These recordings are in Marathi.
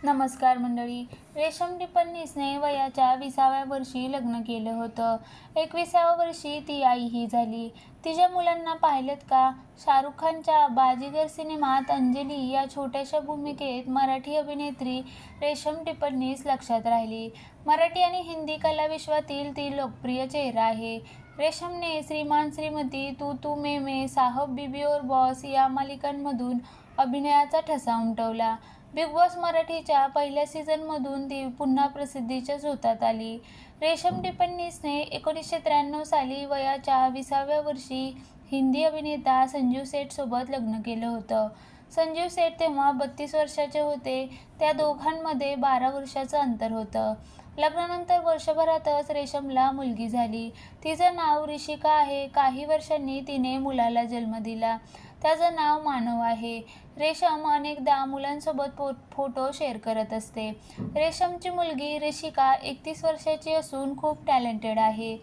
नमस्कार मंडळी. रेशम टिपन्नीसने वयाच्या 20व्या वर्षी लग्न केलं होतं. 21व्या वर्षी ती आईही झाली. तिच्या मुलांना पाहिलंत का? शाहरुख खानच्या बाजीगर सिनेमात अंजली या छोट्याशा भूमिकेत मराठी अभिनेत्री रेशम टिपन्नीस लक्षात राहिली. मराठी आणि हिंदी कलाविश्वातील ती लोकप्रिय चेहरा आहे. रेशमने श्रीमान श्रीमती, तू तू मैं, साहब बीबी और बॉस या मालिकांमधून अभिनयाचा ठसा उमटवला. बिग बॉस मराठीच्या पहिल्या सीझनमधून ती पुन्हा प्रसिद्धीच्या झोतात आली. रेशम टिपन्नीसने 1993 साली वयाच्या 20व्या वर्षी हिंदी अभिनेता संजीव सेठसोबत लग्न केलं होतं. संजीव सेठ तेव्हा 32 वर्षाचे होते. त्या दोघांमध्ये 12 वर्षाचं अंतर होतं. लग्नानंतर वर्षभरातच रेशमला मुलगी झाली. तिचं नाव ऋषिका आहे. काही वर्षांनी तिने मुलाला जन्म दिला. त्याचं नाव मानव आहे. रेशम अनेकदा मुलांसोबत फोटो शेअर करत असते. रेशमची मुलगी ऋषिका 31 वर्षाची असून खूप टॅलेंटेड आहे.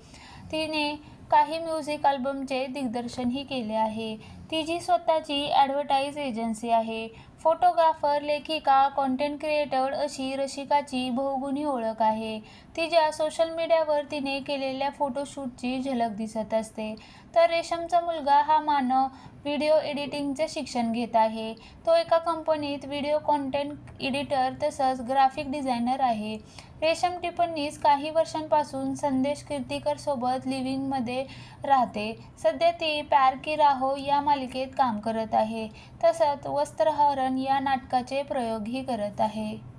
तिने काही म्युझिक अल्बमचे दिग्दर्शनही केले आहे. तिची स्वतःची ॲडव्हर्टाईज एजन्सी आहे. फोटोग्राफर, लेखिका, कॉन्टेंट क्रिएटर अशी ऋषिकाची बहुगुणी ओळख आहे. तिच्या सोशल मीडियावर तिने केलेल्या फोटोशूटची झलक दिसत असते. तर रेशमचा मुलगा हा मानव व्हिडिओ एडिटिंगचे शिक्षण घेत आहे. तो एका कंपनीत व्हिडिओ कॉन्टेंट एडिटर तसंच ग्राफिक डिझायनर आहे. रेशम टिपन्नीस काही वर्षांपासून संदेश कीर्तीकरसोबत लिव्हिंगमध्ये राहते. सध्या ती प्यार की राहों या मालिकेत काम करत आहे. तसंच वस्त्रहरण या नाटकाचे प्रयोगही करत आहे.